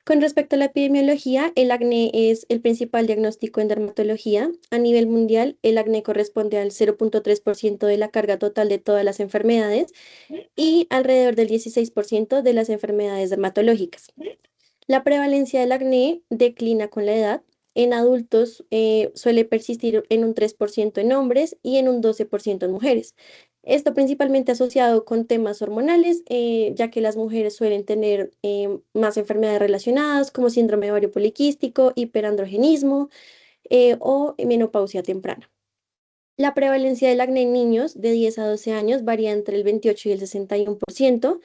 Con respecto a la epidemiología, el acné es el principal diagnóstico en dermatología. A nivel mundial, el acné corresponde al 0,3% de la carga total de todas las enfermedades y alrededor del 16% de las enfermedades dermatológicas. La prevalencia del acné declina con la edad. En adultos suele persistir en un 3% en hombres y en un 12% en mujeres. Esto principalmente asociado con temas hormonales, ya que las mujeres suelen tener más enfermedades relacionadas como síndrome de ovario poliquístico, hiperandrogenismo o menopausia temprana. La prevalencia del acné en niños de 10 a 12 años varía entre el 28 y el 61%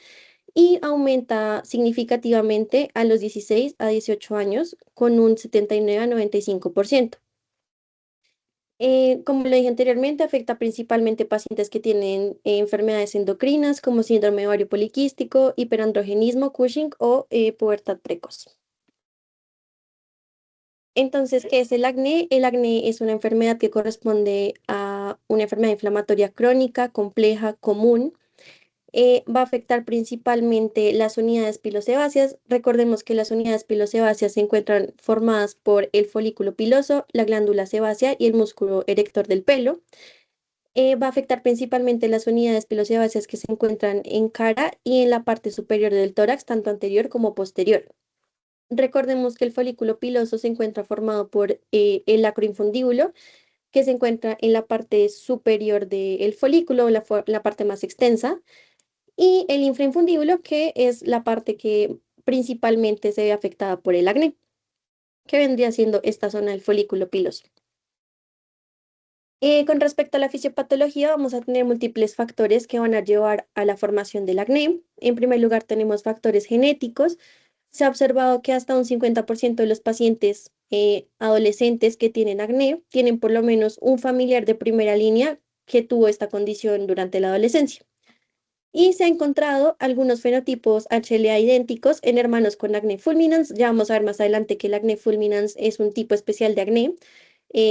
y aumenta significativamente a los 16 a 18 años con un 79 a 95%. Como lo dije anteriormente, afecta principalmente pacientes que tienen enfermedades endocrinas como síndrome de ovario poliquístico, hiperandrogenismo, Cushing o pubertad precoz. Entonces, ¿qué es el acné? El acné es una enfermedad que corresponde a una enfermedad inflamatoria crónica, compleja, común. Va a afectar principalmente las unidades pilosebáceas. Recordemos que las unidades pilosebáceas se encuentran formadas por el folículo piloso, la glándula sebácea y el músculo erector del pelo. Va a afectar principalmente las unidades pilosebáceas que se encuentran en cara y en la parte superior del tórax, tanto anterior como posterior. Recordemos que el folículo piloso se encuentra formado por el acroinfundíbulo, que se encuentra en la parte superior del folículo, la parte más extensa, y el infrainfundíbulo, que es la parte que principalmente se ve afectada por el acné, que vendría siendo esta zona del folículo piloso. Con respecto a la fisiopatología, vamos a tener múltiples factores que van a llevar a la formación del acné. En primer lugar, tenemos factores genéticos. Se ha observado que hasta un 50% de los pacientes adolescentes que tienen acné tienen por lo menos un familiar de primera línea que tuvo esta condición durante la adolescencia. Y se ha encontrado algunos fenotipos HLA idénticos en hermanos con acné fulminans. Ya vamos a ver más adelante que el acné fulminans es un tipo especial de acné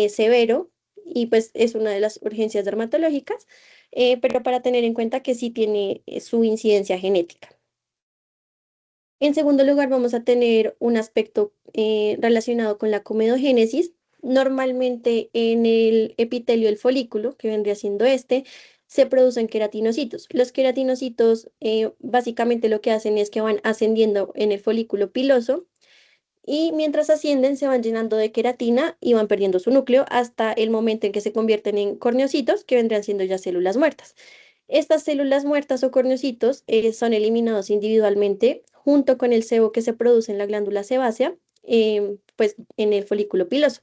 severo y pues es una de las urgencias dermatológicas, pero para tener en cuenta que sí tiene su incidencia genética. En segundo lugar, vamos a tener un aspecto relacionado con la comedogénesis. Normalmente en el epitelio del folículo, que vendría siendo este, se producen queratinocitos. Los queratinocitos básicamente lo que hacen es que van ascendiendo en el folículo piloso y mientras ascienden se van llenando de queratina y van perdiendo su núcleo hasta el momento en que se convierten en corneocitos, que vendrían siendo ya células muertas. Estas células muertas o corneocitos son eliminados individualmente junto con el sebo que se produce en la glándula sebácea, pues en el folículo piloso.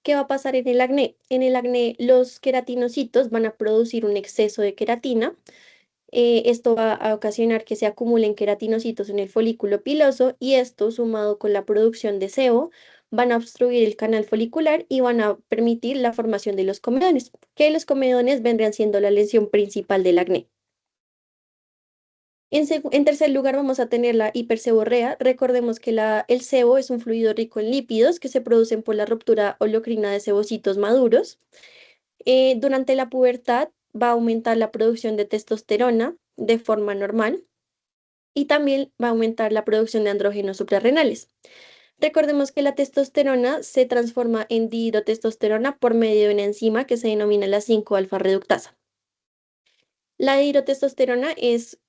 ¿Qué va a pasar en el acné? En el acné los queratinocitos van a producir un exceso de queratina. Esto va a ocasionar que se acumulen queratinocitos en el folículo piloso y esto, sumado con la producción de sebo, van a obstruir el canal folicular y van a permitir la formación de los comedones, que los comedones vendrían siendo la lesión principal del acné. En tercer lugar, vamos a tener la hiperseborrea. Recordemos que el sebo es un fluido rico en lípidos que se producen por la ruptura holocrina de sebocitos maduros. Durante la pubertad va a aumentar la producción de testosterona de forma normal y también va a aumentar la producción de andrógenos suprarrenales. Recordemos que la testosterona se transforma en dihidrotestosterona por medio de una enzima que se denomina la 5-alfa reductasa. La dihidrotestosterona es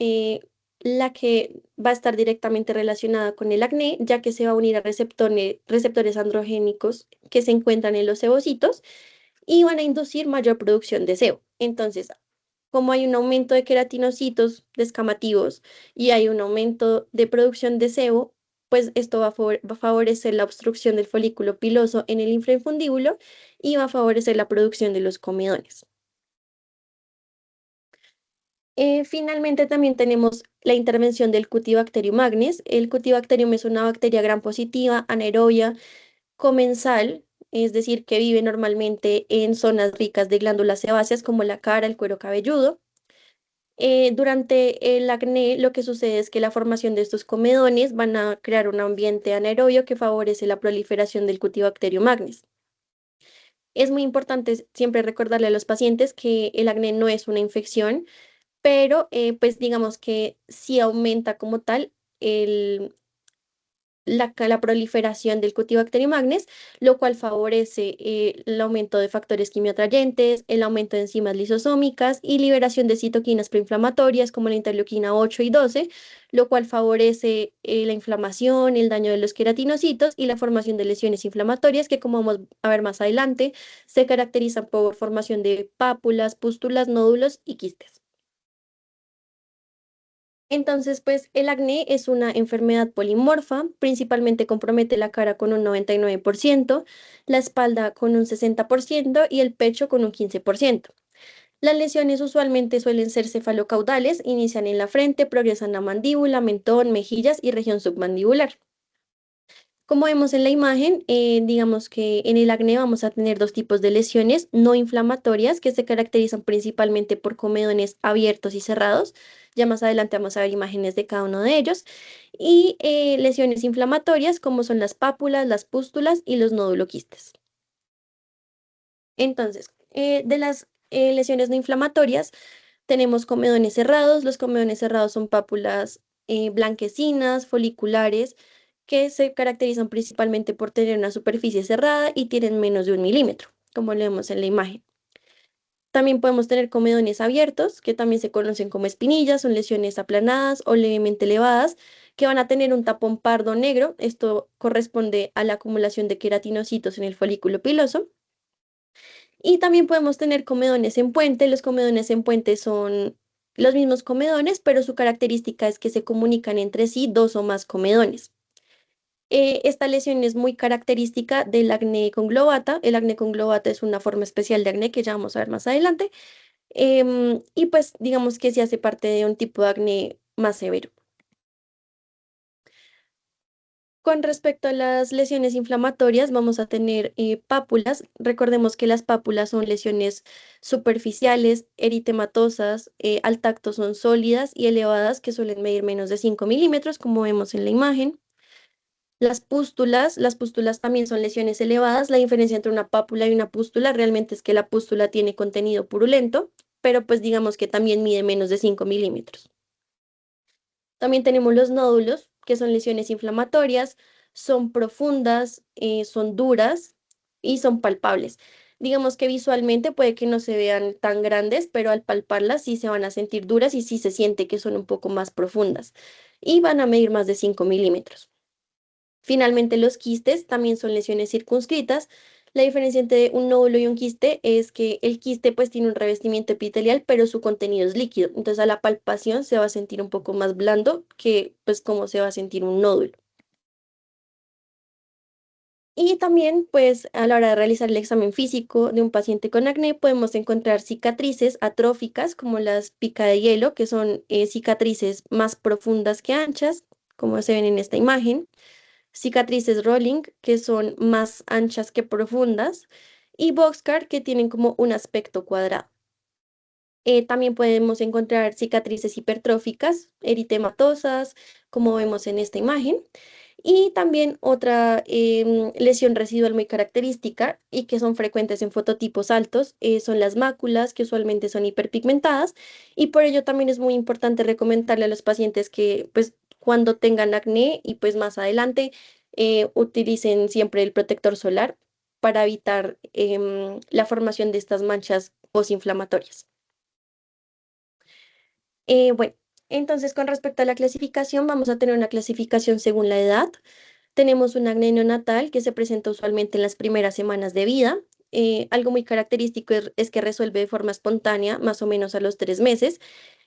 la que va a estar directamente relacionada con el acné, ya que se va a unir a receptores androgénicos que se encuentran en los sebocitos y van a inducir mayor producción de sebo. Entonces, como hay un aumento de queratinocitos descamativos y hay un aumento de producción de sebo, pues esto va a favorecer la obstrucción del folículo piloso en el infrainfundíbulo y va a favorecer la producción de los comedones. Finalmente también tenemos la intervención del Cutibacterium magnes. El Cutibacterium es una bacteria gram positiva, anaerobia, comensal, es decir, que vive normalmente en zonas ricas de glándulas sebáceas como la cara, el cuero cabelludo. Durante el acné, lo que sucede es que la formación de estos comedones van a crear un ambiente anaerobio que favorece la proliferación del Cutibacterium magnes. Es muy importante siempre recordarle a los pacientes que el acné no es una infección, pero pues digamos que sí aumenta como tal la proliferación del Cutibacterium magnes, lo cual favorece el aumento de factores quimioatrayentes, el aumento de enzimas lisosómicas y liberación de citoquinas proinflamatorias como la interleuquina 8 y 12, lo cual favorece la inflamación, el daño de los queratinocitos y la formación de lesiones inflamatorias que, como vamos a ver más adelante, se caracterizan por formación de pápulas, pústulas, nódulos y quistes. Entonces, pues el acné es una enfermedad polimorfa, principalmente compromete la cara con un 99%, la espalda con un 60% y el pecho con un 15%. Las lesiones usualmente suelen ser cefalocaudales, inician en la frente, progresan a mandíbula, mentón, mejillas y región submandibular. Como vemos en la imagen, digamos que en el acné vamos a tener dos tipos de lesiones no inflamatorias que se caracterizan principalmente por comedones abiertos y cerrados. Ya más adelante vamos a ver imágenes de cada uno de ellos. Y lesiones inflamatorias como son las pápulas, las pústulas y los nóduloquistes. Entonces, de las lesiones no inflamatorias, tenemos comedones cerrados. Los comedones cerrados son pápulas blanquecinas, foliculares, que se caracterizan principalmente por tener una superficie cerrada y tienen menos de 1 milímetro, como lo vemos en la imagen. También podemos tener comedones abiertos, que también se conocen como espinillas, son lesiones aplanadas o levemente elevadas, que van a tener un tapón pardo negro. Esto corresponde a la acumulación de queratinocitos en el folículo piloso. Y también podemos tener comedones en puente. Los comedones en puente son los mismos comedones, pero su característica es que se comunican entre sí dos o más comedones. Esta lesión es muy característica del acné conglobata. El acné conglobata es una forma especial de acné que ya vamos a ver más adelante. Y pues digamos que sí hace parte de un tipo de acné más severo. Con respecto a las lesiones inflamatorias, vamos a tener pápulas. Recordemos que las pápulas son lesiones superficiales, eritematosas, al tacto son sólidas y elevadas que suelen medir menos de 5 milímetros, como vemos en la imagen. Las pústulas también son lesiones elevadas. La diferencia entre una pápula y una pústula realmente es que la pústula tiene contenido purulento, pero pues digamos que también mide menos de 5 milímetros. También tenemos los nódulos, que son lesiones inflamatorias, son profundas, son duras y son palpables. Digamos que visualmente puede que no se vean tan grandes, pero al palparlas sí se van a sentir duras y sí se siente que son un poco más profundas y van a medir más de 5 milímetros. Finalmente, los quistes también son lesiones circunscritas. La diferencia entre un nódulo y un quiste es que el quiste pues tiene un revestimiento epitelial, pero su contenido es líquido. Entonces a la palpación se va a sentir un poco más blando que pues como se va a sentir un nódulo. Y también pues a la hora de realizar el examen físico de un paciente con acné podemos encontrar cicatrices atróficas como las pica de hielo, que son cicatrices más profundas que anchas, como se ven en esta imagen, cicatrices rolling, que son más anchas que profundas, y boxcar, que tienen como un aspecto cuadrado. También podemos encontrar cicatrices hipertróficas, eritematosas, como vemos en esta imagen, y también otra lesión residual muy característica y que son frecuentes en fototipos altos son las máculas, que usualmente son hiperpigmentadas, y por ello también es muy importante recomendarle a los pacientes que pues cuando tengan acné y pues más adelante utilicen siempre el protector solar para evitar la formación de estas manchas postinflamatorias. Bueno, entonces con respecto a la clasificación, vamos a tener una clasificación según la edad. Tenemos un acné neonatal que se presenta usualmente en las primeras semanas de vida. Algo muy característico es que resuelve de forma espontánea, más o menos a los 3 meses,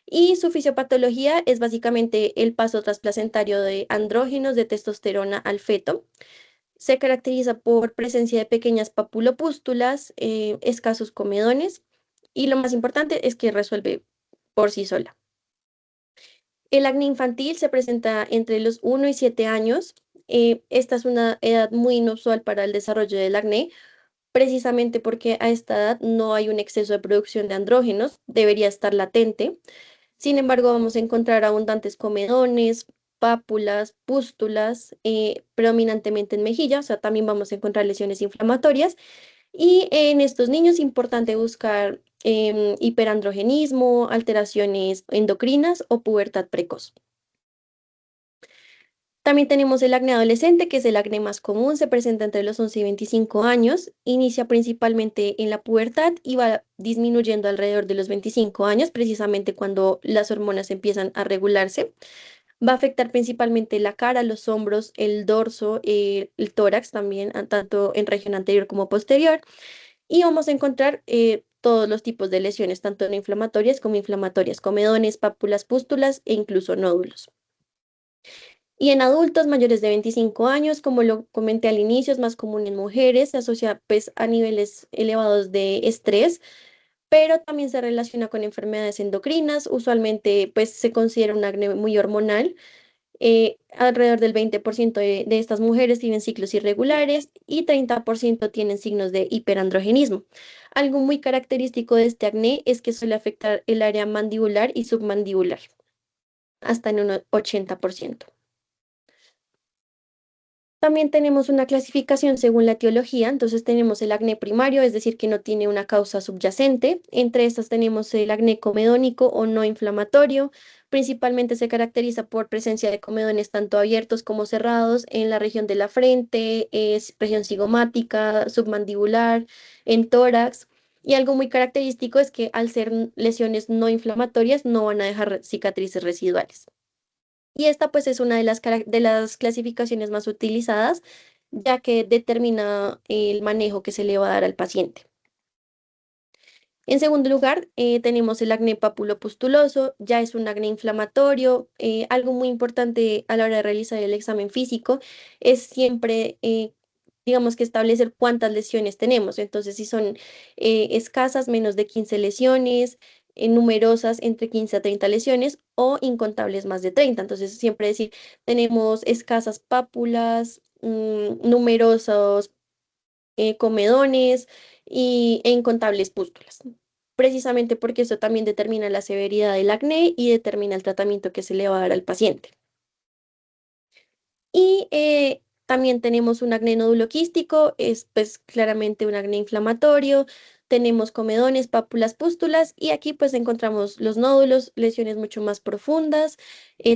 y su fisiopatología es básicamente el paso trasplacentario de andrógenos de testosterona al feto. Se caracteriza por presencia de pequeñas papulopústulas, escasos comedones, y lo más importante es que resuelve por sí sola. El acné infantil se presenta entre los 1 y 7 años. Esta es una edad muy inusual para el desarrollo del acné, precisamente porque a esta edad no hay un exceso de producción de andrógenos, debería estar latente. Sin embargo, vamos a encontrar abundantes comedones, pápulas, pústulas, predominantemente en mejilla, o sea, también vamos a encontrar lesiones inflamatorias y en estos niños es importante buscar hiperandrogenismo, alteraciones endocrinas o pubertad precoz. También tenemos el acné adolescente, que es el acné más común, se presenta entre los 11 y 25 años, inicia principalmente en la pubertad y va disminuyendo alrededor de los 25 años, precisamente cuando las hormonas empiezan a regularse. Va a afectar principalmente la cara, los hombros, el dorso, el tórax también, tanto en región anterior como posterior. Y vamos a encontrar todos los tipos de lesiones, tanto no inflamatorias como inflamatorias, comedones, pápulas, pústulas e incluso nódulos. Y en adultos mayores de 25 años, como lo comenté al inicio, es más común en mujeres, se asocia pues a niveles elevados de estrés, pero también se relaciona con enfermedades endocrinas. Usualmente pues se considera un acné muy hormonal. Alrededor del 20% de estas mujeres tienen ciclos irregulares y 30% tienen signos de hiperandrogenismo. Algo muy característico de este acné es que suele afectar el área mandibular y submandibular, hasta en un 80%. También tenemos una clasificación según la etiología, entonces tenemos el acné primario, es decir, que no tiene una causa subyacente. Entre estas tenemos el acné comedónico o no inflamatorio. Principalmente se caracteriza por presencia de comedones tanto abiertos como cerrados en la región de la frente, región cigomática, submandibular, en tórax. Y algo muy característico es que al ser lesiones no inflamatorias no van a dejar cicatrices residuales. Y esta pues es una de de las clasificaciones más utilizadas, ya que determina el manejo que se le va a dar al paciente. En segundo lugar, tenemos el acné papulopustuloso, ya es un acné inflamatorio. Algo muy importante a la hora de realizar el examen físico es siempre, digamos que establecer cuántas lesiones tenemos. Entonces, si son escasas, menos de 15 lesiones, numerosas, entre 15 a 30 lesiones o incontables, más de 30. Entonces, siempre decir, tenemos escasas pápulas, numerosos comedones e incontables pústulas, precisamente porque eso también determina la severidad del acné y determina el tratamiento que se le va a dar al paciente. Y también tenemos un acné nódulo quístico, es pues claramente un acné inflamatorio. Tenemos comedones, pápulas, pústulas y aquí pues encontramos los nódulos, lesiones mucho más profundas.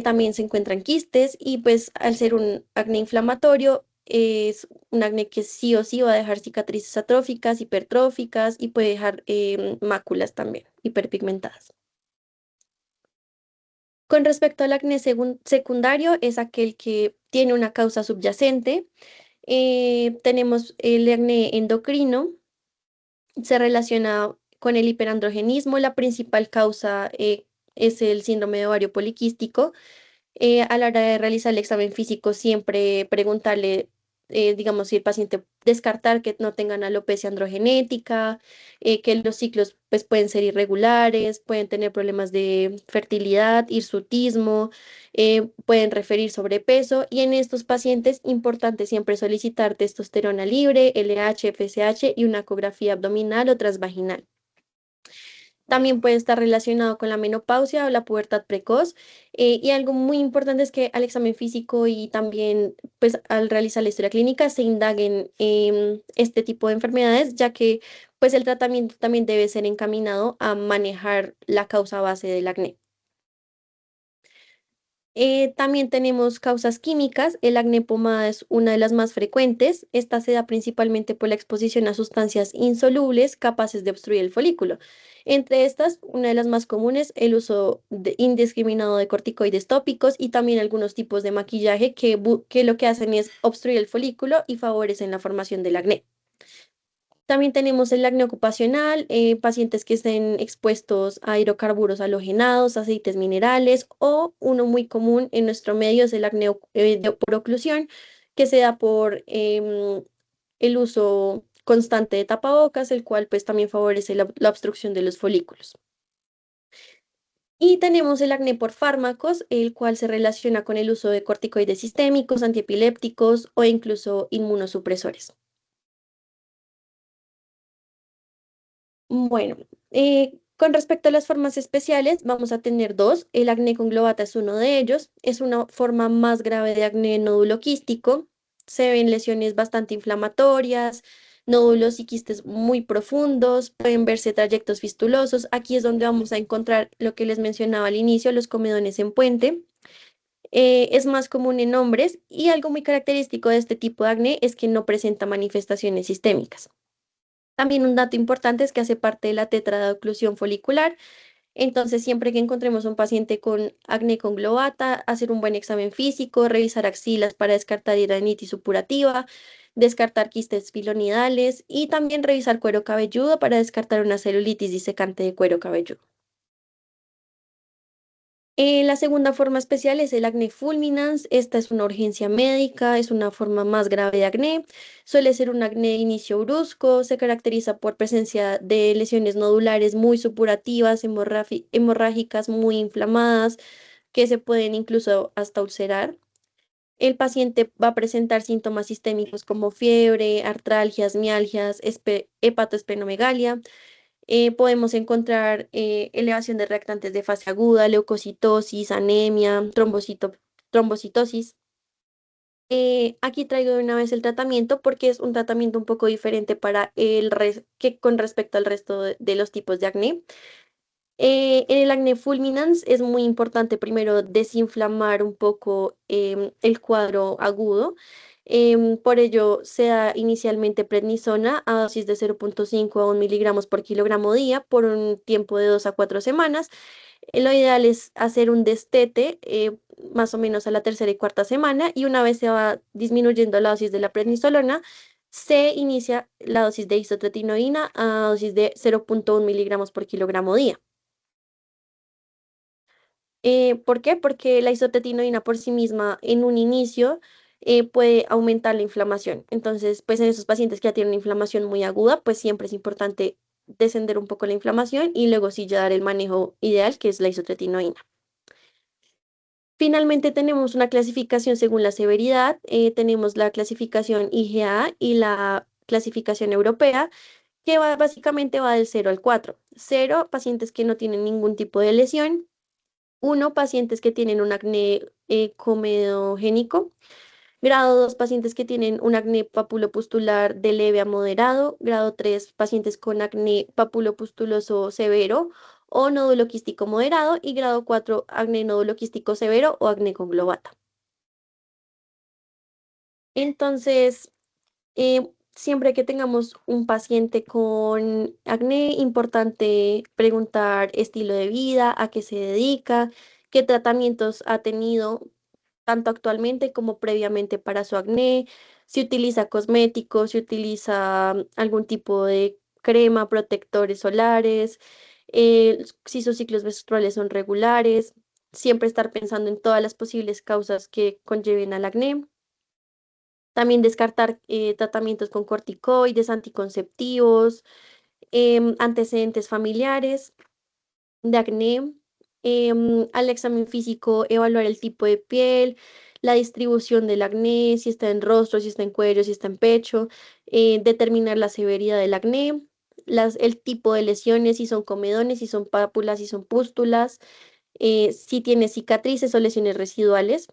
También se encuentran quistes y pues al ser un acné inflamatorio es un acné que sí o sí va a dejar cicatrices atróficas, hipertróficas y puede dejar máculas también hiperpigmentadas. Con respecto al acné secundario, es aquel que tiene una causa subyacente. Tenemos el acné endocrino, se relaciona con el hiperandrogenismo. La principal causa es el síndrome de ovario poliquístico. A la hora de realizar el examen físico, siempre preguntarle, digamos, si el paciente descartar que no tengan alopecia androgenética, que los ciclos pues, pueden ser irregulares, pueden tener problemas de fertilidad, hirsutismo, pueden referir sobrepeso y en estos pacientes importante siempre solicitar testosterona libre, LH, FSH y una ecografía abdominal o transvaginal. También puede estar relacionado con la menopausia o la pubertad precoz. Y algo muy importante es que al examen físico y también pues al realizar la historia clínica se indaguen este tipo de enfermedades, ya que pues el tratamiento también debe ser encaminado a manejar la causa base del acné. También tenemos causas químicas. El acné pomada es una de las más frecuentes. Esta se da principalmente por la exposición a sustancias insolubles capaces de obstruir el folículo. Entre estas, una de las más comunes, el uso indiscriminado de corticoides tópicos y también algunos tipos de maquillaje que lo que hacen es obstruir el folículo y favorecen la formación del acné. También tenemos el acné ocupacional, pacientes que estén expuestos a hidrocarburos halogenados, aceites minerales o uno muy común en nuestro medio es el acné por oclusión, que se da por el uso constante de tapabocas, el cual pues también favorece la obstrucción de los folículos. Y tenemos el acné por fármacos, el cual se relaciona con el uso de corticoides sistémicos, antiepilépticos o incluso inmunosupresores. Bueno, con respecto a las formas especiales, vamos a tener dos. El acné conglobata es uno de ellos. Es una forma más grave de acné nódulo quístico. Se ven lesiones bastante inflamatorias, nódulos y quistes muy profundos. Pueden verse trayectos fistulosos. Aquí es donde vamos a encontrar lo que les mencionaba al inicio, los comedones en puente. Es más común en hombres y algo muy característico de este tipo de acné es que no presenta manifestaciones sistémicas. También un dato importante es que hace parte de la tetra de oclusión folicular. Entonces, siempre que encontremos un paciente con acné conglobata, hacer un buen examen físico, revisar axilas para descartar hidradenitis supurativa, descartar quistes pilonidales y también revisar cuero cabelludo para descartar una celulitis disecante de cuero cabelludo. La segunda forma especial es el acné fulminans. Esta es una urgencia médica, es una forma más grave de acné. Suele ser un acné de inicio brusco, se caracteriza por presencia de lesiones nodulares muy supurativas, hemorrágicas muy inflamadas, que se pueden incluso hasta ulcerar. El paciente va a presentar síntomas sistémicos como fiebre, artralgias, mialgias, hepatoesplenomegalia. Podemos encontrar elevación de reactantes de fase aguda, leucocitosis, anemia, trombocitosis. Aquí traigo de una vez el tratamiento porque es un tratamiento un poco diferente para que con respecto al resto de los tipos de acné. En el acné fulminans es muy importante primero desinflamar un poco el cuadro agudo. Por ello, se da inicialmente prednisona a dosis de 0,5 a 1 miligramos por kilogramo día por un tiempo de 2 a 4 semanas. Lo ideal es hacer un destete más o menos a la tercera y cuarta semana y una vez se va disminuyendo la dosis de la prednisolona, se inicia la dosis de isotretinoína a dosis de 0,1 miligramos por kilogramo día. ¿Por qué? Porque la isotretinoína por sí misma en un inicio puede aumentar la inflamación. Entonces, pues en esos pacientes que ya tienen una inflamación muy aguda, pues siempre es importante descender un poco la inflamación y luego sí ya dar el manejo ideal, que es la isotretinoína. Finalmente tenemos una clasificación según la severidad. Tenemos la clasificación IGA y la clasificación europea, que básicamente va del 0 al 4. 0, pacientes que no tienen ningún tipo de lesión. 1, pacientes que tienen un acné comedogénico. Grado 2, pacientes que tienen un acné papulopustular de leve a moderado. Grado 3, pacientes con acné papulopustuloso severo o nódulo quístico moderado. Y grado 4, acné nódulo quístico severo o acné conglobata. Entonces, siempre que tengamos un paciente con acné, importante preguntar estilo de vida, a qué se dedica, qué tratamientos ha tenido tanto actualmente como previamente para su acné, si utiliza cosméticos, si utiliza algún tipo de crema, protectores solares, si sus ciclos menstruales son regulares, siempre estar pensando en todas las posibles causas que conlleven al acné. También descartar tratamientos con corticoides, anticonceptivos, antecedentes familiares de acné, al examen físico evaluar el tipo de piel, la distribución del acné, si está en rostro, si está en cuello, si está en pecho, determinar la severidad del acné, el tipo de lesiones, si son comedones, si son pápulas, si son pústulas, si tiene cicatrices o lesiones residuales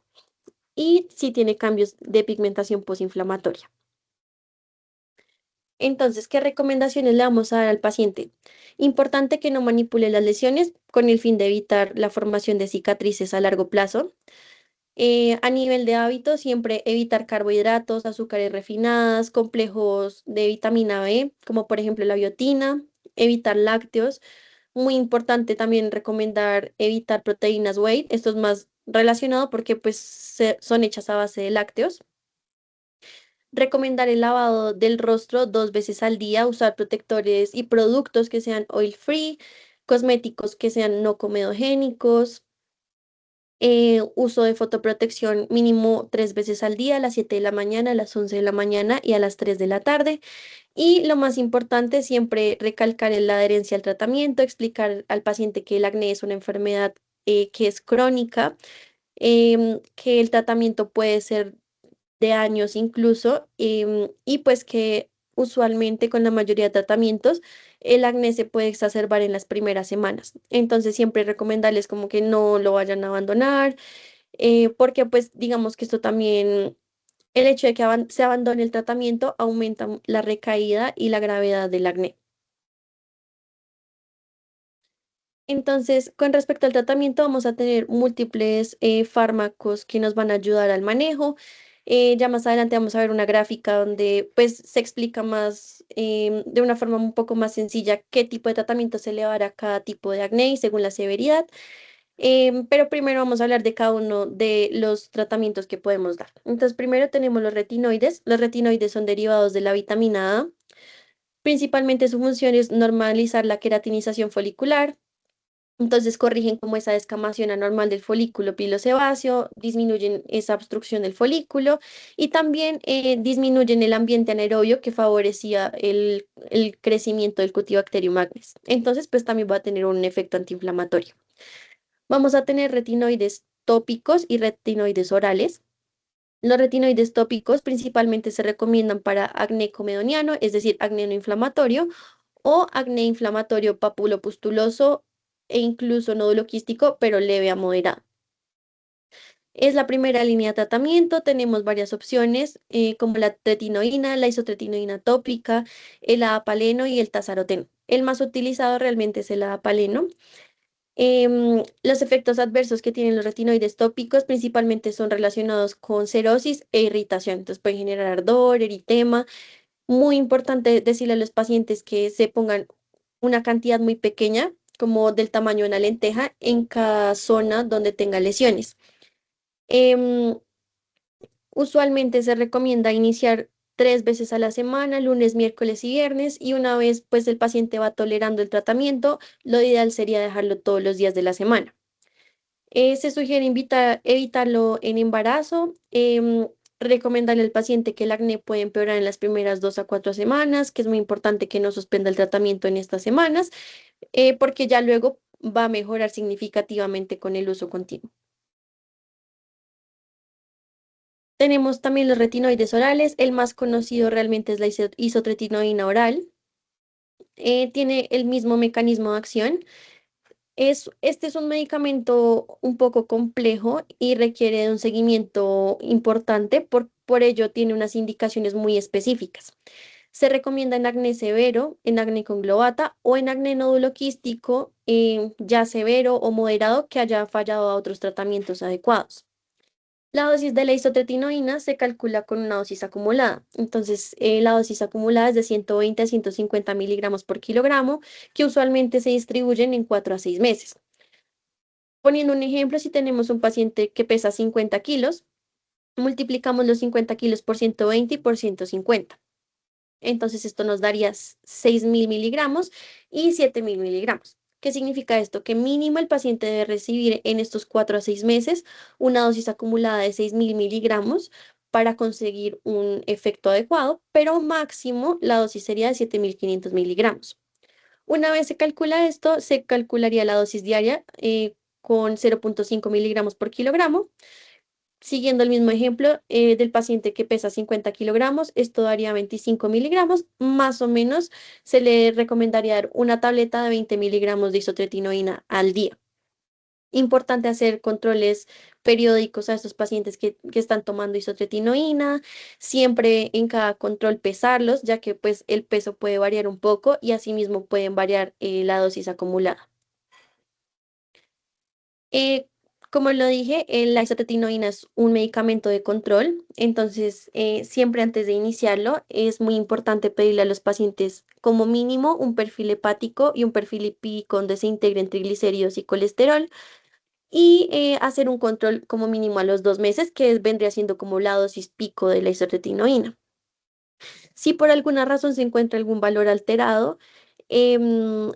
y si tiene cambios de pigmentación posinflamatoria. Entonces, ¿qué recomendaciones le vamos a dar al paciente? Importante que no manipule las lesiones con el fin de evitar la formación de cicatrices a largo plazo. A nivel de hábitos, siempre evitar carbohidratos, azúcares refinadas, complejos de vitamina B, como por ejemplo la biotina, evitar lácteos. Muy importante también recomendar evitar proteínas whey. Esto es más relacionado porque pues son hechas a base de lácteos. Recomendar el lavado del rostro 2 veces al día, usar protectores y productos que sean oil free, cosméticos que sean no comedogénicos, uso de fotoprotección mínimo 3 veces al día, a las 7 de la mañana, a las 11 de la mañana y a las 3 de la tarde. Y lo más importante, siempre recalcar en la adherencia al tratamiento, explicar al paciente que el acné es una enfermedad que es crónica, que el tratamiento puede ser de años incluso, y pues que usualmente con la mayoría de tratamientos el acné se puede exacerbar en las primeras semanas. Entonces siempre recomendarles como que no lo vayan a abandonar, porque pues digamos que esto también, el hecho de que se abandone el tratamiento aumenta la recaída y la gravedad del acné. Entonces, con respecto al tratamiento, vamos a tener múltiples fármacos que nos van a ayudar al manejo. Ya más adelante vamos a ver una gráfica donde pues se explica más de una forma un poco más sencilla qué tipo de tratamiento se le va a dar a cada tipo de acné y según la severidad. Pero primero vamos a hablar de cada uno de los tratamientos que podemos dar. Entonces, primero tenemos los retinoides. Los retinoides son derivados de la vitamina A. Principalmente su función es normalizar la queratinización folicular. Entonces corrigen como esa descamación anormal del folículo pilosebáceo, disminuyen esa obstrucción del folículo y también disminuyen el ambiente anaerobio que favorecía el crecimiento del Cutibacterium agnes. Entonces, pues también va a tener un efecto antiinflamatorio. Vamos a tener retinoides tópicos y retinoides orales. Los retinoides tópicos principalmente se recomiendan para acné comedoniano, es decir, acné no inflamatorio, o acné inflamatorio papulopustuloso e incluso nódulo quístico, pero leve a moderado. Es la primera línea de tratamiento, tenemos varias opciones como la tretinoína, la isotretinoína tópica, el adapaleno y el tazaroteno. El más utilizado realmente es el adapaleno. Los efectos adversos que tienen los retinoides tópicos principalmente son relacionados con cerosis e irritación, entonces pueden generar ardor, eritema. Muy importante decirle a los pacientes que se pongan una cantidad muy pequeña, como del tamaño de una lenteja, en cada zona donde tenga lesiones. Em, Usualmente se recomienda iniciar 3 veces a la semana, lunes, miércoles y viernes, y una vez pues el paciente va tolerando el tratamiento, lo ideal sería dejarlo todos los días de la semana. Se sugiere evitarlo en embarazo. Recomendarle al paciente que el acné puede empeorar en las primeras 2 a 4 semanas, que es muy importante que no suspenda el tratamiento en estas semanas, porque ya luego va a mejorar significativamente con el uso continuo. Tenemos también los retinoides orales. El más conocido realmente es la isotretinoína oral. Tiene el mismo mecanismo de acción. Este es un medicamento un poco complejo y requiere de un seguimiento importante, por ello tiene unas indicaciones muy específicas. Se recomienda en acné severo, en acné conglobata o en acné nódulo quístico ya severo o moderado que haya fallado a otros tratamientos adecuados. La dosis de la isotretinoína se calcula con una dosis acumulada. Entonces, la dosis acumulada es de 120 a 150 miligramos por kilogramo, que usualmente se distribuyen en 4 a 6 meses. Poniendo un ejemplo, si tenemos un paciente que pesa 50 kilos, multiplicamos los 50 kilos por 120 y por 150. Entonces esto nos daría 6.000 miligramos y 7.000 miligramos. ¿Qué significa esto? Que mínimo el paciente debe recibir en estos 4 a 6 meses una dosis acumulada de 6.000 miligramos para conseguir un efecto adecuado, pero máximo la dosis sería de 7.500 miligramos. Una vez se calcula esto, se calcularía la dosis diaria con 0,5 miligramos por kilogramo. Siguiendo el mismo ejemplo del paciente que pesa 50 kilogramos, esto daría 25 miligramos. Más o menos se le recomendaría dar una tableta de 20 miligramos de isotretinoína al día. Importante hacer controles periódicos a estos pacientes que están tomando isotretinoína, siempre en cada control pesarlos, ya que pues el peso puede variar un poco y asimismo pueden variar la dosis acumulada. Eh, Como lo dije, la isotretinoína es un medicamento de control, entonces siempre antes de iniciarlo es muy importante pedirle a los pacientes como mínimo un perfil hepático y un perfil lipídico donde se integren triglicéridos y colesterol y hacer un control como mínimo a los 2 meses, vendría siendo como la dosis pico de la isotretinoína. Si por alguna razón se encuentra algún valor alterado, em,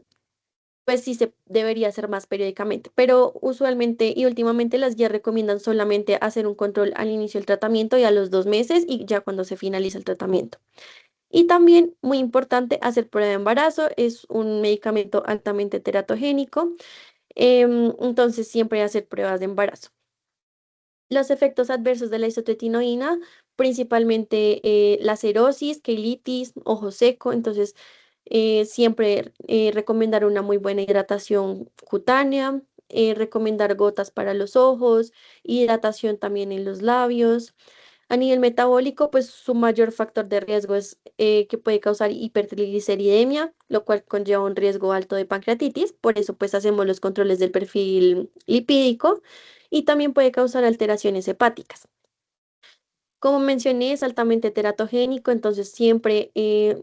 pues sí se debería hacer más periódicamente, pero usualmente y últimamente las guías recomiendan solamente hacer un control al inicio del tratamiento y a los 2 meses y ya cuando se finaliza el tratamiento. Y también, muy importante, hacer prueba de embarazo. Es un medicamento altamente teratogénico, entonces siempre hacer pruebas de embarazo. Los efectos adversos de la isotretinoína, principalmente la cerosis, quelitis, ojo seco, entonces siempre recomendar una muy buena hidratación cutánea, recomendar gotas para los ojos, hidratación también en los labios. A nivel metabólico, pues su mayor factor de riesgo es que puede causar hipertrigliceridemia, lo cual conlleva un riesgo alto de pancreatitis. Por eso, pues hacemos los controles del perfil lipídico y también puede causar alteraciones hepáticas. Como mencioné, es altamente teratogénico, entonces siempre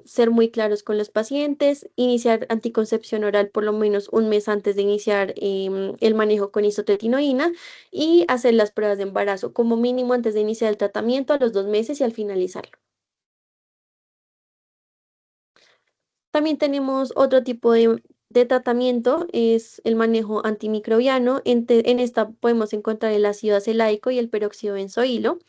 ser muy claros con los pacientes, iniciar anticoncepción oral por lo menos un mes antes de iniciar el manejo con isotretinoína y hacer las pruebas de embarazo como mínimo antes de iniciar el tratamiento a los 2 meses y al finalizarlo. También tenemos otro tipo de tratamiento, es el manejo antimicrobiano. En esta podemos encontrar el ácido acelaico y el peróxido de benzoilo.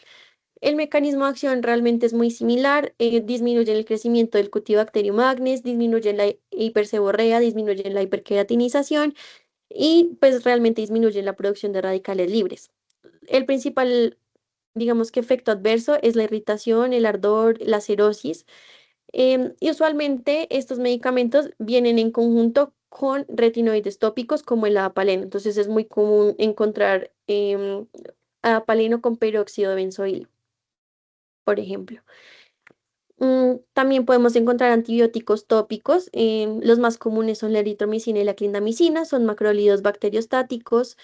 El mecanismo de acción realmente es muy similar, disminuye el crecimiento del Cutibacterium magnes, disminuye la hiperseborrea, disminuye la hiperqueratinización y pues realmente disminuye la producción de radicales libres. El principal, digamos que efecto adverso es la irritación, el ardor, la cerosis, y usualmente estos medicamentos vienen en conjunto con retinoides tópicos como el adapaleno, entonces es muy común encontrar adapaleno con peróxido de benzoilo, por ejemplo. También podemos encontrar antibióticos tópicos. Los más comunes son la eritromicina y la clindamicina, son macrólidos bacteriostáticos.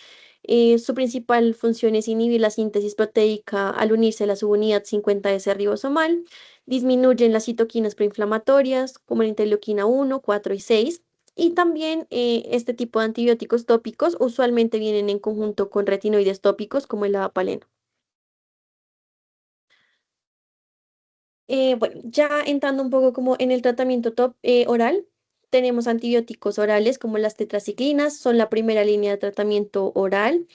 Su principal función es inhibir la síntesis proteica al unirse a la subunidad 50S ribosomal. Disminuyen las citoquinas proinflamatorias, como la interleuquina 1, 4 y 6. Y también este tipo de antibióticos tópicos usualmente vienen en conjunto con retinoides tópicos, como el adapaleno. Bueno, ya entrando un poco como en el tratamiento oral, tenemos antibióticos orales como las tetraciclinas, son la primera línea de tratamiento oral.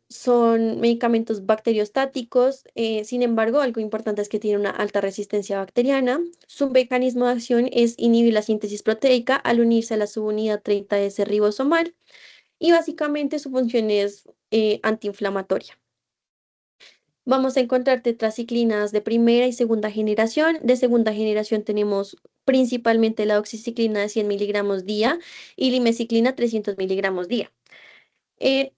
Son medicamentos bacteriostáticos, sin embargo, algo importante es que tienen una alta resistencia bacteriana. Su mecanismo de acción es inhibir la síntesis proteica al unirse a la subunidad 30S ribosomal y básicamente su función es antiinflamatoria. Vamos a encontrar tetraciclinas de primera y segunda generación. De segunda generación tenemos principalmente la oxiciclina de 100 miligramos día y limeciclina 300 miligramos día.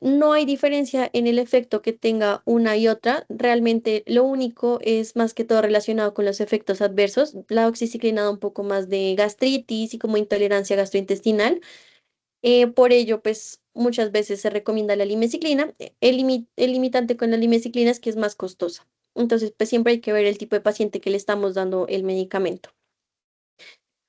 No hay diferencia en el efecto que tenga una y otra. Realmente lo único es más que todo relacionado con los efectos adversos. La oxiciclina da un poco más de gastritis y como intolerancia gastrointestinal. Por ello, pues muchas veces se recomienda la limeciclina. El limitante con la limeciclina es que es más costosa. Entonces, pues siempre hay que ver el tipo de paciente que le estamos dando el medicamento.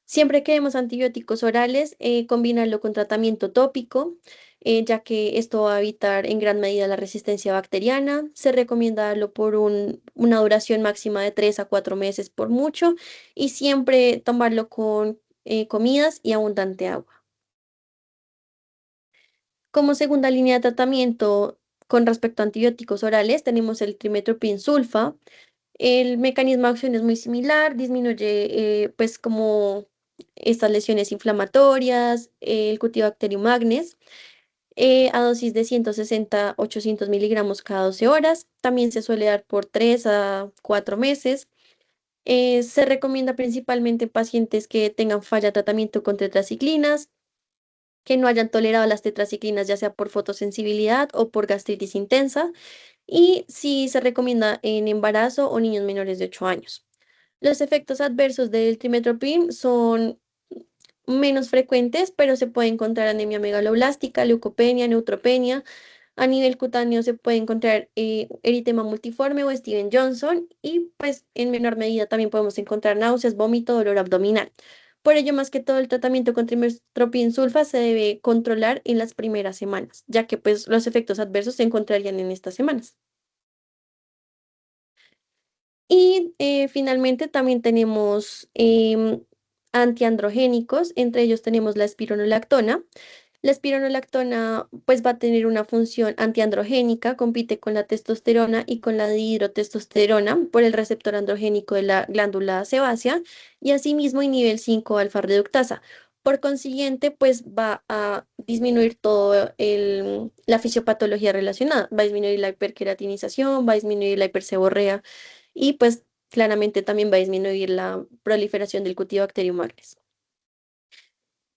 Siempre que demos antibióticos orales, combinarlo con tratamiento tópico, ya que esto va a evitar en gran medida la resistencia bacteriana. Se recomienda darlo por una duración máxima de 3 a 4 meses por mucho y siempre tomarlo con comidas y abundante agua. Como segunda línea de tratamiento con respecto a antibióticos orales, tenemos el trimethoprim sulfa. El mecanismo de acción es muy similar, disminuye pues como estas lesiones inflamatorias, el Cutibacterium magnes, a dosis de 160 800 miligramos cada 12 horas. También se suele dar por 3 a 4 meses. Se recomienda principalmente en pacientes que tengan falla de tratamiento con tetraciclinas, que no hayan tolerado las tetraciclinas, ya sea por fotosensibilidad o por gastritis intensa, y si se recomienda en embarazo o niños menores de 8 años. Los efectos adversos del trimethoprim son menos frecuentes, pero se puede encontrar anemia megaloblástica, leucopenia, neutropenia. A nivel cutáneo se puede encontrar eritema multiforme o Steven Johnson y pues en menor medida también podemos encontrar náuseas, vómito, dolor abdominal. Por ello, más que todo, el tratamiento con trimestoprim sulfa se debe controlar en las primeras semanas, ya que pues los efectos adversos se encontrarían en estas semanas. Y finalmente también tenemos antiandrogénicos, entre ellos tenemos la espironolactona. La espironolactona pues va a tener una función antiandrogénica, compite con la testosterona y con la dihidrotestosterona por el receptor androgénico de la glándula sebácea y asimismo inhibe el 5-alfa reductasa. Por consiguiente, pues va a disminuir todo la fisiopatología relacionada, va a disminuir la hiperqueratinización, va a disminuir la hiperseborrea y pues claramente también va a disminuir la proliferación del Cutibacterium magnes.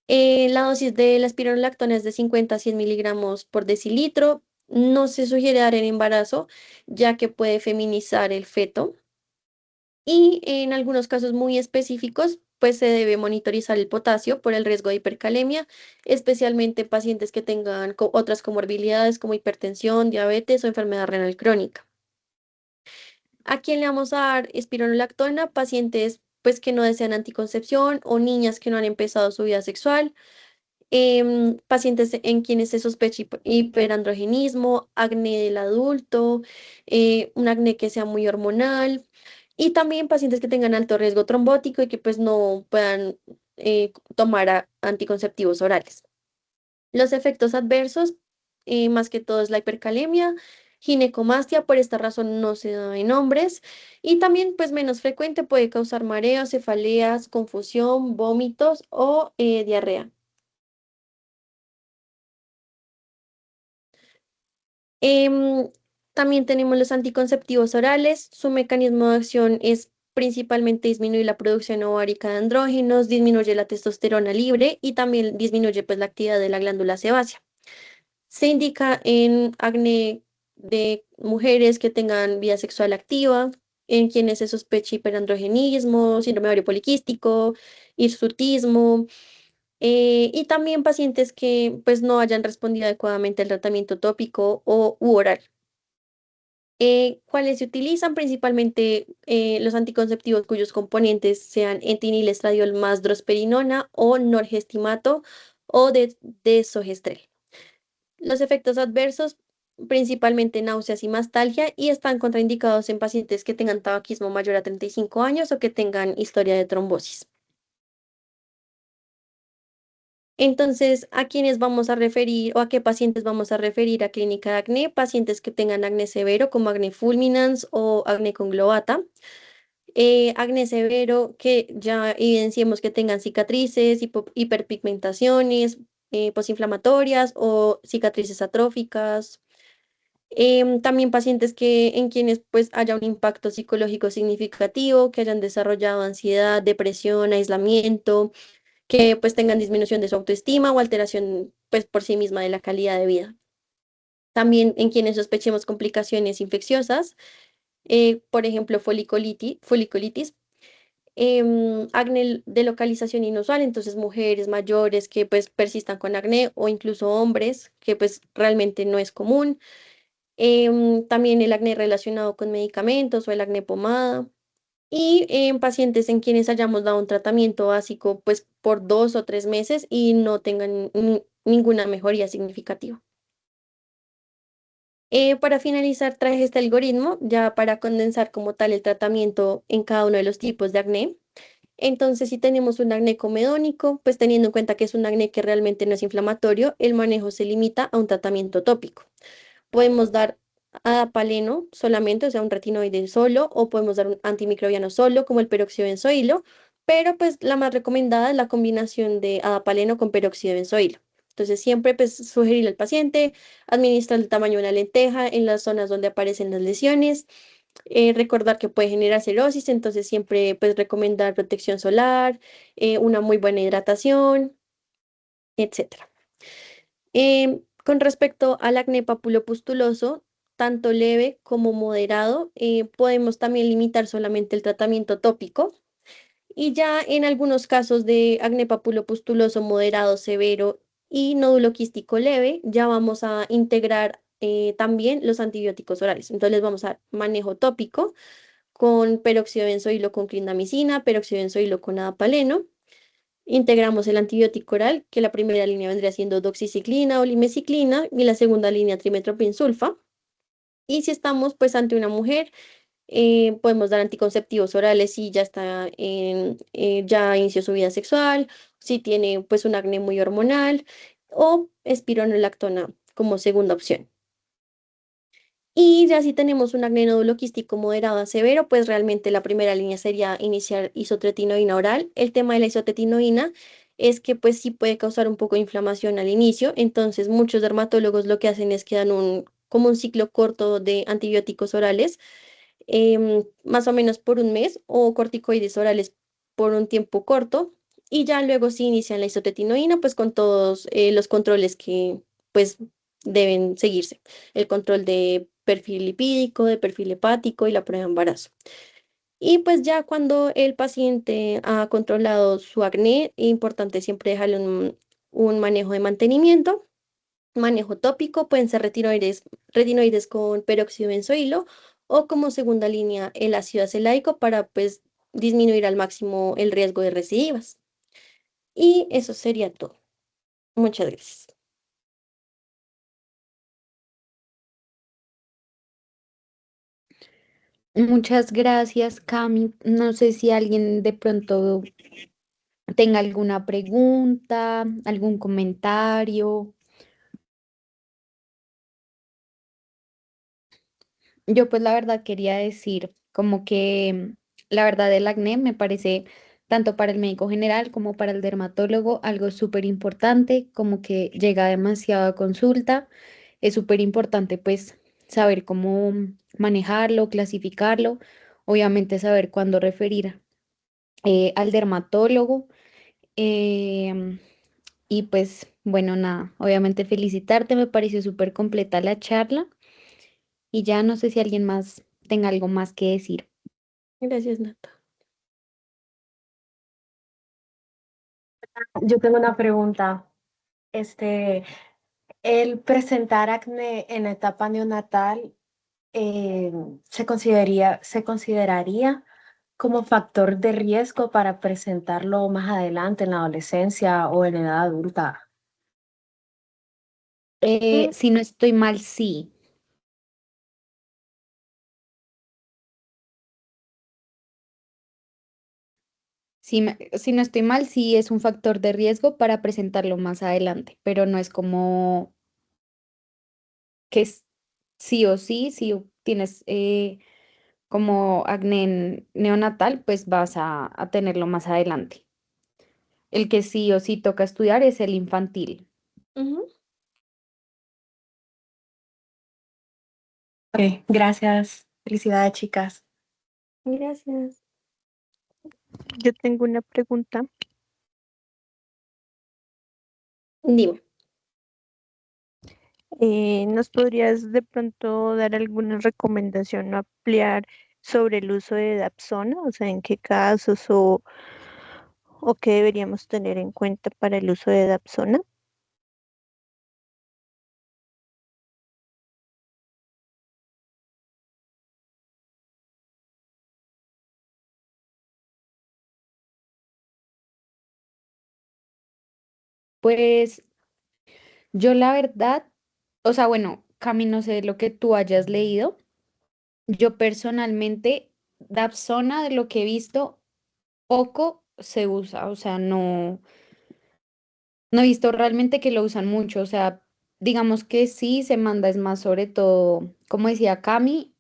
La dosis de la espironolactona es de 50 a 100 miligramos por decilitro. No se sugiere dar en embarazo, ya que puede feminizar el feto. Y en algunos casos muy específicos, pues se debe monitorizar el potasio por el riesgo de hipercalemia, especialmente pacientes que tengan otras comorbilidades como hipertensión, diabetes o enfermedad renal crónica. ¿A quién le vamos a dar espironolactona? Pacientes pues que no desean anticoncepción o niñas que no han empezado su vida sexual, pacientes en quienes se sospecha hiperandrogenismo, acné del adulto, un acné que sea muy hormonal y también pacientes que tengan alto riesgo trombótico y que pues no puedan tomar anticonceptivos orales. Los efectos adversos, más que todo es la hipercalemia, ginecomastia, por esta razón no se da en hombres, y también pues menos frecuente puede causar mareos, cefaleas, confusión, vómitos o diarrea. Em, También tenemos los anticonceptivos orales. Su mecanismo de acción es principalmente disminuir la producción ovárica de andrógenos, disminuye la testosterona libre y también disminuye pues la actividad de la glándula sebácea. Se indica en acné de mujeres que tengan vida sexual activa, en quienes se sospecha hiperandrogenismo, síndrome ovario poliquístico, hirsutismo, y también pacientes que pues no hayan respondido adecuadamente al tratamiento tópico o u oral. ¿Cuáles se utilizan? Principalmente los anticonceptivos cuyos componentes sean etinilestradiol más drosperinona o norgestimato o desogestrel. Los efectos adversos, principalmente náuseas y mastalgia, y están contraindicados en pacientes que tengan tabaquismo mayor a 35 años o que tengan historia de trombosis. Entonces, ¿a quiénes vamos a referir o a qué pacientes vamos a referir a clínica de acné? Pacientes que tengan acné severo como acné fulminans o acné conglobata. Acné severo que ya evidenciemos que tengan cicatrices, hiperpigmentaciones, posinflamatorias o cicatrices atróficas. También pacientes en quienes pues haya un impacto psicológico significativo, que hayan desarrollado ansiedad, depresión, aislamiento, que pues tengan disminución de su autoestima o alteración pues por sí misma de la calidad de vida. También en quienes sospechemos complicaciones infecciosas, por ejemplo, foliculitis, acné de localización inusual, entonces mujeres mayores que pues persistan con acné o incluso hombres que pues realmente no es común. También el acné relacionado con medicamentos o el acné pomada. Y en pacientes en quienes hayamos dado un tratamiento básico pues por 2 o 3 meses y no tengan ninguna mejoría significativa. Para finalizar, traje este algoritmo ya para condensar como tal el tratamiento en cada uno de los tipos de acné. Entonces, si tenemos un acné comedónico, pues teniendo en cuenta que es un acné que realmente no es inflamatorio, el manejo se limita a un tratamiento tópico. Podemos dar adapaleno solamente, o sea, un retinoide solo, o podemos dar un antimicrobiano solo, como el peróxido de benzoilo, pero pues la más recomendada es la combinación de adapaleno con peróxido de benzoilo. Entonces, siempre pues sugerirle al paciente, administrar el tamaño de una lenteja en las zonas donde aparecen las lesiones, recordar que puede generar cirrosis, entonces siempre pues recomendar protección solar, una muy buena hidratación, etcétera. Con respecto al acné papulopustuloso, tanto leve como moderado, podemos también limitar solamente el tratamiento tópico. Y ya en algunos casos de acné papulopustuloso moderado, severo y nódulo quístico leve, ya vamos a integrar también los antibióticos orales. Entonces les vamos a dar manejo tópico con peróxido de benzoilo con clindamicina, peróxido de benzoilo con adapaleno. Integramos el antibiótico oral, que la primera línea vendría siendo doxiciclina o limeciclina y la segunda línea trimetoprim-sulfa. Y si estamos pues ante una mujer, podemos dar anticonceptivos orales si ya ya inició su vida sexual, si tiene pues un acné muy hormonal o espironolactona como segunda opción. Y ya si tenemos un acné nódulo quístico moderado a severo, pues realmente la primera línea sería iniciar isotretinoína oral. El tema de la isotretinoína es que pues sí puede causar un poco de inflamación al inicio, entonces muchos dermatólogos lo que hacen es que dan como un ciclo corto de antibióticos orales, más o menos por un mes, o corticoides orales por un tiempo corto, y ya luego sí inician la isotretinoína, pues con todos los controles que pues deben seguirse. El control de perfil lipídico, de perfil hepático y la prueba de embarazo. Y pues ya cuando el paciente ha controlado su acné, es importante siempre dejarle un manejo de mantenimiento, manejo tópico, pueden ser retinoides con peróxido de benzoilo o como segunda línea el ácido acelaico para pues disminuir al máximo el riesgo de recidivas. Y eso sería todo. Muchas gracias. Muchas gracias, Cami. No sé si alguien de pronto tenga alguna pregunta, algún comentario. Yo pues la verdad quería decir como que la verdad del acné me parece tanto para el médico general como para el dermatólogo algo súper importante, como que llega demasiado a consulta. Es súper importante pues saber cómo manejarlo, clasificarlo, obviamente saber cuándo referir al dermatólogo. em, y pues bueno, nada, obviamente felicitarte, me pareció súper completa la charla y ya no sé si alguien más tenga algo más que decir. Gracias, Nata. Yo tengo una pregunta. Este, el presentar acné en etapa neonatal eh, se consideraría como factor de riesgo para presentarlo más adelante en la adolescencia o en edad adulta. Mm, Si no estoy mal, sí. Si no estoy mal, sí es un factor de riesgo para presentarlo más adelante, pero no es como que sí o sí, si tienes como acné neonatal, pues vas a tenerlo más adelante. El que sí o sí toca estudiar es el infantil. ujú. Ok, gracias. Felicidades, chicas. Gracias. Yo tengo una pregunta. Dime. ¿Nos podrías de pronto dar alguna recomendación o ampliar sobre el uso de Dapsona? O sea, ¿en qué casos o qué deberíamos tener en cuenta para el uso de Dapsona? Pues yo la verdad, o sea, bueno, Cami, no sé lo que tú hayas leído. Yo personalmente, Dapsona, de lo que he visto, poco se usa, o sea, no he visto realmente que lo usan mucho, o sea, digamos que sí se manda, es más sobre todo, como decía Cami,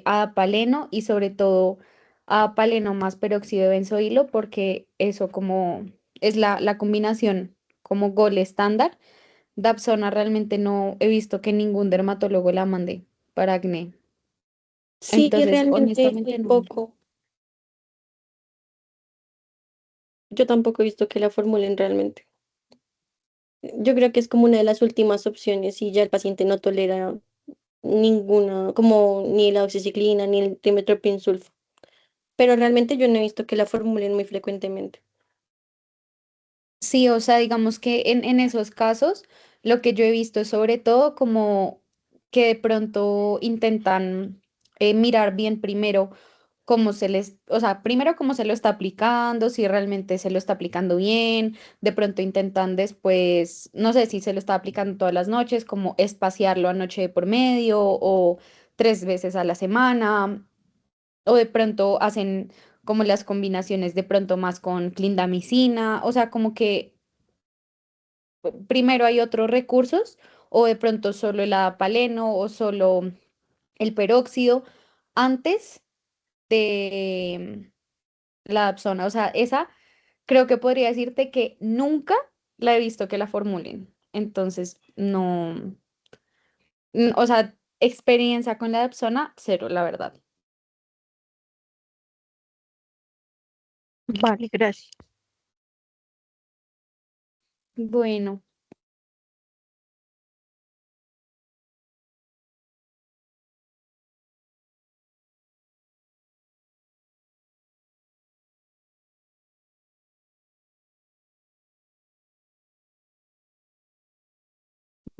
adapaleno y sobre todo adapaleno más peróxido de benzoilo, porque eso como es la combinación como gol estándar. Dapsona realmente no he visto que ningún dermatólogo la mande para acné. Sí, Entonces, realmente honestamente muy no. poco. Yo tampoco he visto que la formulen realmente. Yo creo que es como una de las últimas opciones y ya el paciente no tolera ninguna, como ni la oxiciclina ni el trimethoprim-sulfa. Pero realmente yo no he visto que la formulen muy frecuentemente. Sí, o sea, digamos que en esos casos lo que yo he visto es sobre todo como que de pronto intentan mirar bien primero cómo se les, o sea, primero cómo se lo está aplicando, si realmente se lo está aplicando bien, de pronto intentan después, no sé si se lo está aplicando todas las noches, como espaciarlo a noche de por medio o 3 veces a la semana, o de pronto hacen como las combinaciones de pronto más con clindamicina, o sea, como que primero hay otros recursos o de pronto solo el adapaleno o solo el peróxido antes de la Dapsona. O sea, esa creo que podría decirte que nunca la he visto que la formulen. Entonces, no, o sea, experiencia con la Dapsona, cero, la verdad. Vale, gracias. Bueno.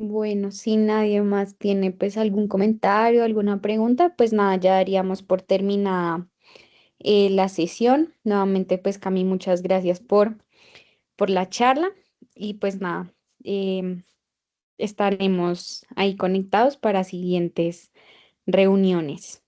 Bueno, si nadie más tiene pues algún comentario, alguna pregunta, pues nada, ya daríamos por terminada la sesión. Nuevamente, pues Cami, muchas gracias por la charla y pues nada, em, estaremos ahí conectados para siguientes reuniones.